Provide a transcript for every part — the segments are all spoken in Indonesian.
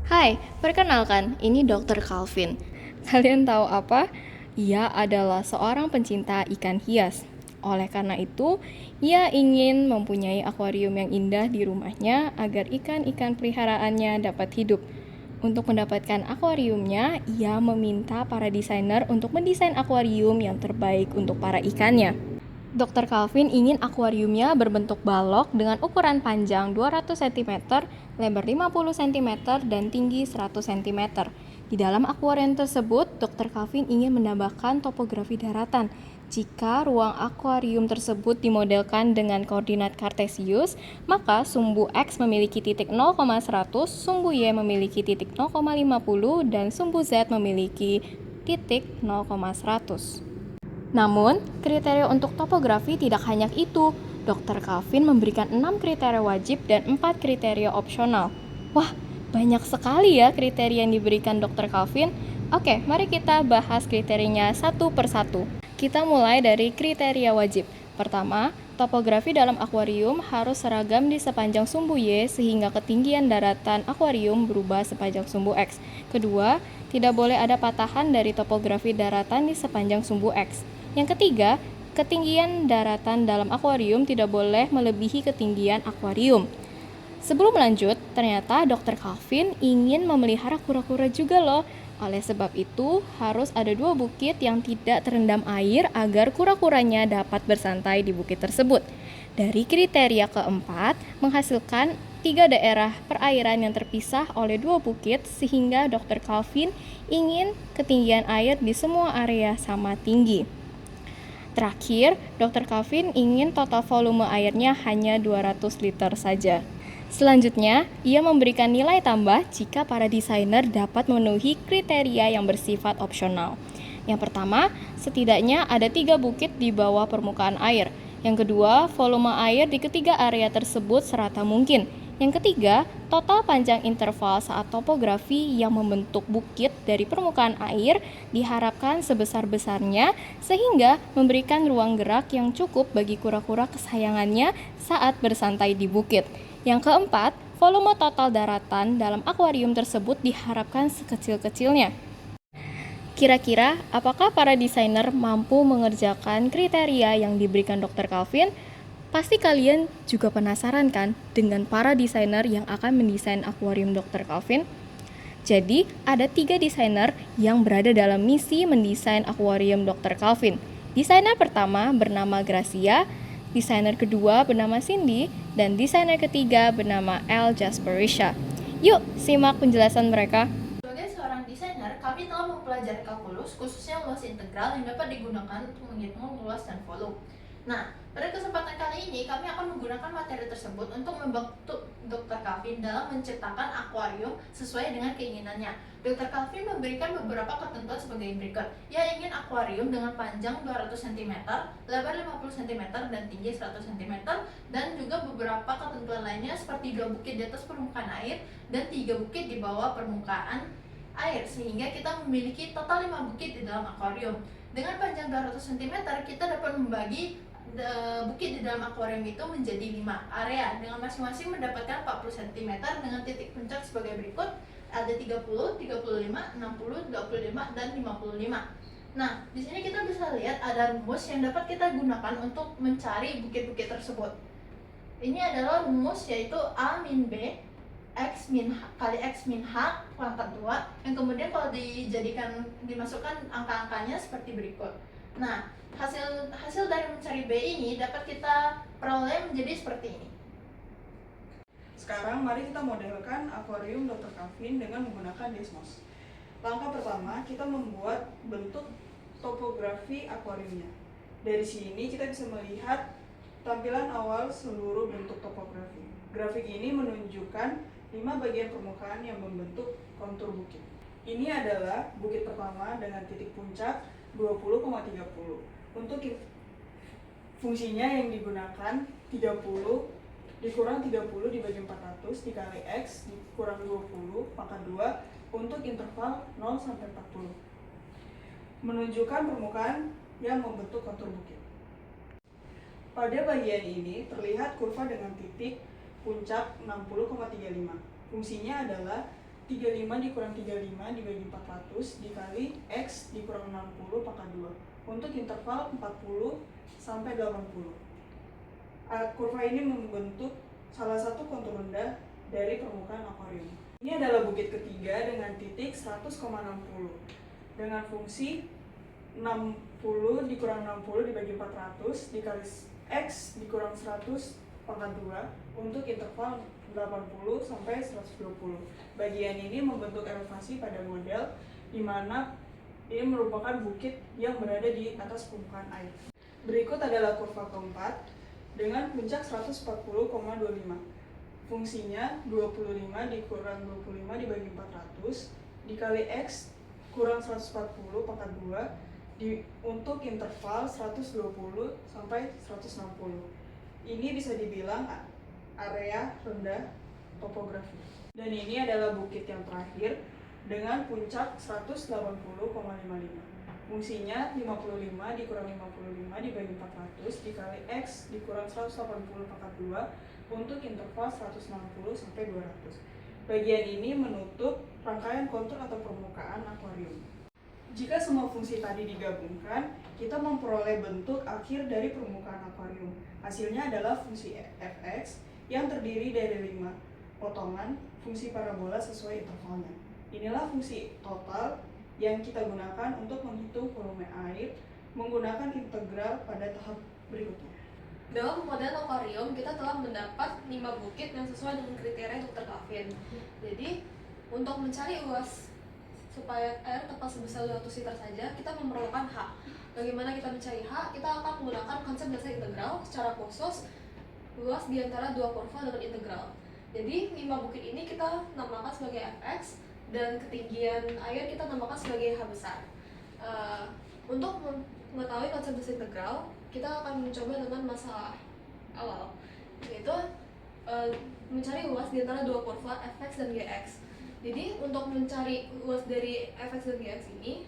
Hai, perkenalkan, ini Dr. Calvin. Kalian tahu apa? Ia adalah seorang pencinta ikan hias. Oleh karena itu, ia ingin mempunyai akuarium yang indah di rumahnya agar ikan-ikan peliharaannya dapat hidup. Untuk mendapatkan akuariumnya, ia meminta para desainer untuk mendesain akuarium yang terbaik untuk para ikannya. Dr. Calvin ingin akuariumnya berbentuk balok dengan ukuran panjang 200 cm, lebar 50 cm, dan tinggi 100 cm. Di dalam akuarium tersebut, Dr. Calvin ingin menambahkan topografi daratan. Jika ruang akuarium tersebut dimodelkan dengan koordinat kartesius, maka sumbu X memiliki titik 0,100, sumbu Y memiliki titik 0,50, dan sumbu Z memiliki titik 0,100. Namun, kriteria untuk topografi tidak hanya itu. Dr. Calvin memberikan 6 kriteria wajib dan 4 kriteria opsional. Wah, banyak sekali ya kriteria yang diberikan Dr. Calvin. Oke, mari kita bahas kriterianya satu per satu. Kita mulai dari kriteria wajib. Pertama, topografi dalam akuarium harus seragam di sepanjang sumbu Y sehingga ketinggian daratan akuarium berubah sepanjang sumbu X. Kedua, tidak boleh ada patahan dari topografi daratan di sepanjang sumbu X. Yang ketiga, ketinggian daratan dalam akuarium tidak boleh melebihi ketinggian akuarium. Sebelum lanjut, ternyata Dr. Calvin ingin memelihara kura-kura juga loh. Oleh sebab itu, harus ada 2 bukit yang tidak terendam air agar kura-kuranya dapat bersantai di bukit tersebut. Dari kriteria keempat, menghasilkan 3 daerah perairan yang terpisah oleh 2 bukit sehingga Dr. Calvin ingin ketinggian air di semua area sama tinggi. Terakhir, Dr. Calvin ingin total volume airnya hanya 200 liter saja. Selanjutnya, ia memberikan nilai tambah jika para desainer dapat memenuhi kriteria yang bersifat opsional. Yang pertama, setidaknya ada 3 bukit di bawah permukaan air. Yang kedua, volume air di ketiga area tersebut serata mungkin. Yang ketiga, total panjang interval saat topografi yang membentuk bukit dari permukaan air diharapkan sebesar-besarnya sehingga memberikan ruang gerak yang cukup bagi kura-kura kesayangannya saat bersantai di bukit. Yang keempat, volume total daratan dalam akuarium tersebut diharapkan sekecil-kecilnya. Kira-kira, apakah para desainer mampu mengerjakan kriteria yang diberikan Dr. Calvin? Pasti kalian juga penasaran kan dengan para desainer yang akan mendesain akuarium Dr. Calvin? Jadi, ada 3 desainer yang berada dalam misi mendesain akuarium Dr. Calvin. Desainer pertama bernama Gracia, desainer kedua bernama Cindy, dan desainer ketiga bernama L. Jasperisha. Yuk, simak penjelasan mereka. Sebagai seorang desainer, kami telah mempelajari kalkulus, khususnya luas integral yang dapat digunakan untuk menghitung luas dan volume. Nah, pada kesempatan kali ini kami akan menggunakan materi tersebut untuk membantu Dr. Calvin dalam menciptakan akuarium sesuai dengan keinginannya. Dr. Calvin memberikan beberapa ketentuan sebagai berikut. Ia ingin akuarium dengan panjang 200 cm, lebar 50 cm, dan tinggi 100 cm, dan juga beberapa ketentuan lainnya seperti 2 bukit di atas permukaan air dan 3 bukit di bawah permukaan air, sehingga kita memiliki total 5 bukit di dalam akuarium. Dengan panjang 200 cm, kita dapat membagi bukit di dalam akuarium itu menjadi 5 area dengan masing-masing mendapatkan 40 cm dengan titik puncak sebagai berikut. Ada 30, 35, 60, 25, dan 55. Nah, di sini kita bisa lihat ada rumus yang dapat kita gunakan untuk mencari bukit-bukit tersebut. Ini adalah rumus yaitu A min B X min H, kali X min H pangkat 2, yang kemudian kalau dimasukkan angka-angkanya seperti berikut. Nah, hasil dari mencari B ini dapat kita peroleh menjadi seperti ini. Sekarang mari kita modelkan akuarium Dr. Calvin dengan menggunakan Desmos. Langkah pertama, kita membuat bentuk topografi akuariumnya. Dari sini kita bisa melihat tampilan awal seluruh bentuk topografi. Grafik ini menunjukkan 5 bagian permukaan yang membentuk kontur bukit. Ini adalah bukit pertama dengan titik puncak 20,30. Untuk fungsinya yang digunakan 30 dikurang 30 dibagi 400 dikali X dikurang 20 pangkat 2 untuk interval 0 sampai 40. Menunjukkan permukaan yang membentuk kontur bukit. Pada bagian ini terlihat kurva dengan titik puncak 60,35. Fungsinya adalah 35 dikurang 35 dibagi 400 dikali X dikurang 60 pangkat 2 untuk interval 40 sampai 80. Kurva ini membentuk salah satu kontur rendah dari permukaan akuarium. Ini adalah bukit ketiga dengan titik 100,60 dengan fungsi 60 dikurang 60 dibagi 400 dikali X dikurang 100 pangkat 2 untuk interval 80 sampai 120. Bagian ini membentuk elevasi pada model di mana ini merupakan bukit yang berada di atas permukaan air. Berikut adalah kurva keempat dengan puncak 140,25. Fungsinya 25 dikurang 25 dibagi 400 dikali X kurang 140 pangkat 2 untuk interval 120 sampai 160. Ini bisa dibilang area rendah topografi. Dan ini adalah bukit yang terakhir dengan puncak 180,55. Fungsinya 55 dikurang 55 dibagi 400 dikali X dikurang 180 pangkat 2 untuk interval 160 sampai 200. Bagian ini menutup rangkaian kontur atau permukaan akuarium. Jika semua fungsi tadi digabungkan, kita memperoleh bentuk akhir dari permukaan akuarium. Hasilnya adalah fungsi fx yang terdiri dari 5 potongan fungsi parabola sesuai intervalnya. Inilah fungsi total yang kita gunakan untuk menghitung volume air menggunakan integral pada tahap berikutnya. Dalam model akuarium, kita telah mendapat 5 bukit yang sesuai dengan kriteria Dr. Calvin. Jadi, untuk mencari luas supaya air tepat sebesar 200 liter saja, kita memerlukan H. Bagaimana kita mencari H? Kita akan menggunakan konsep dasar integral, secara khusus luas di antara dua kurva dengan integral. Jadi 5 bukit ini kita namakan sebagai fx dan ketinggian air kita namakan sebagai H besar. Untuk mengetahui konsep dasar integral, kita akan mencoba dengan masalah awal, yaitu mencari luas di antara dua kurva fx dan gx. Jadi untuk mencari luas dari fx dan gx ini,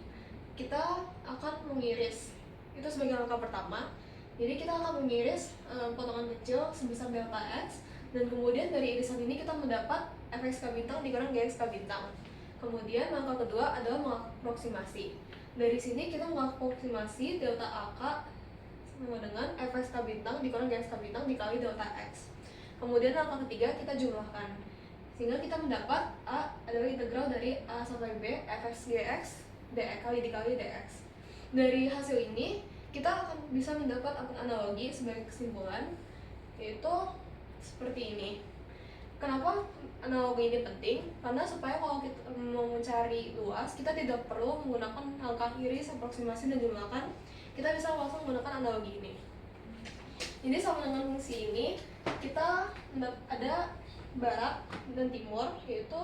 kita akan mengiris itu sebagai langkah pertama. Jadi kita akan mengiris potongan kecil sebesar delta x, dan kemudian dari irisan ini kita mendapat fx bintang dikurang gx bintang. Kemudian langkah kedua adalah mengaproksimasi. Dari sini kita mengaproksimasi delta ak sama dengan fx bintang dikurang gx bintang dikali delta x. Kemudian langkah ketiga kita jumlahkan, sehingga kita mendapat A adalah integral dari A sampai B fx gx kali dikali dx. Dari hasil ini kita akan bisa mendapat analogi sebagai kesimpulan, yaitu seperti ini. Kenapa analogi ini penting? Karena supaya kalau kita mau mencari luas, kita tidak perlu menggunakan langkah iris, aproksimasi, dan jumlahkan. Kita bisa langsung menggunakan analogi ini. Jadi sama dengan fungsi ini, kita ada barat dan timur, yaitu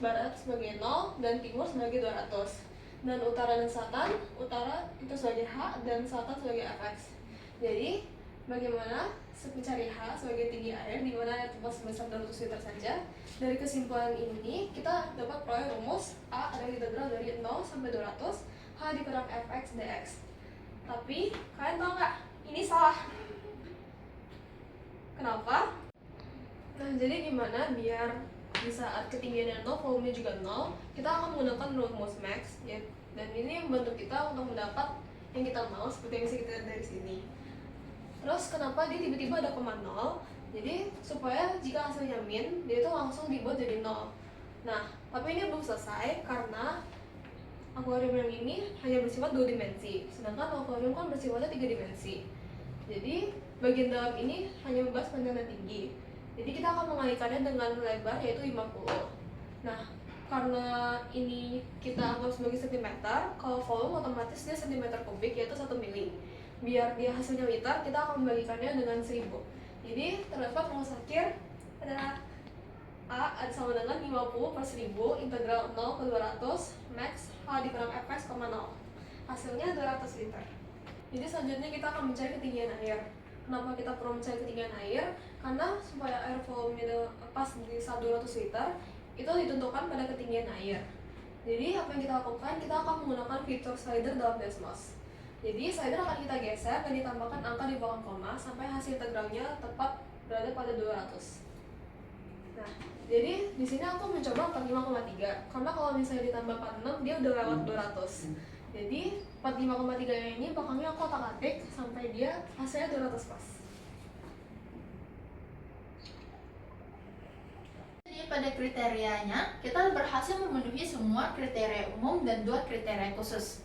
barat sebagai 0 dan timur sebagai 200. Dan utara dan selatan, utara itu sebagai H dan selatan sebagai fx. Jadi bagaimana mencari H sebagai tinggi air di mana air tepat sebesar 200 liter saja. Dari kesimpulan ini kita dapat peroleh rumus A adalah integral dari 0 sampai 200 H dikurang fx dx. Tapi kalian tahu nggak? Ini salah. Kenapa? Nah, jadi gimana biar di saat ketinggiannya 0, volumenya juga 0, kita akan menggunakan rumus max ya, dan ini membantu kita untuk mendapat yang kita mau seperti yang bisa kita lihat dari sini. Terus kenapa dia tiba-tiba ada koma 0? Jadi supaya jika hasilnya min, dia itu langsung dibuat jadi 0. Nah, tapi ini belum selesai karena akuarium yang ini hanya bersifat 2 dimensi, sedangkan akuarium kan bersifatnya 3 dimensi. Jadi bagian dalam ini hanya membahas panjang dan tinggi. Jadi kita akan mengalihkannya dengan lebar yaitu 50. Nah, karena ini kita anggap sebagai sentimeter, kalau volume otomatis dia sentimeter kubik yaitu 1 mili. Biar dia hasilnya liter, kita akan membagikannya dengan 1000. Jadi terdapat rumus akhir adalah A sama dengan 50 per 1000 integral 0 ke 200 max H dikurang fx, 0. Hasilnya 200 liter. Jadi selanjutnya kita akan mencari ketinggian air. Kenapa kita perlu mencari ketinggian air? Karena supaya air volume pas di 200 liter itu ditentukan pada ketinggian air. Jadi apa yang kita lakukan? Kita akan menggunakan fitur slider dalam Desmos. Jadi slider akan kita geser dan ditambahkan angka di belakang koma sampai hasil integralnya tepat berada pada 200. Nah, jadi di sini aku mencoba 45,3 karena kalau misalnya ditambah 46 dia udah lewat 200. Jadi 45,3 ini pokoknya aku otak-atik sampai dia hasilnya 200 pas. Jadi pada kriterianya kita berhasil memenuhi semua kriteria umum dan 2 kriteria khusus.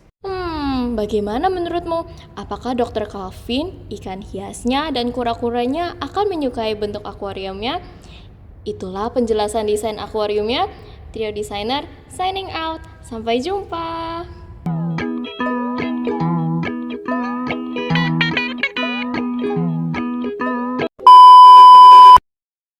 Bagaimana menurutmu? Apakah Dr. Calvin, ikan hiasnya, dan kura-kuranya akan menyukai bentuk akuariumnya? Itulah penjelasan desain akuariumnya. Trio Designer signing out. Sampai jumpa.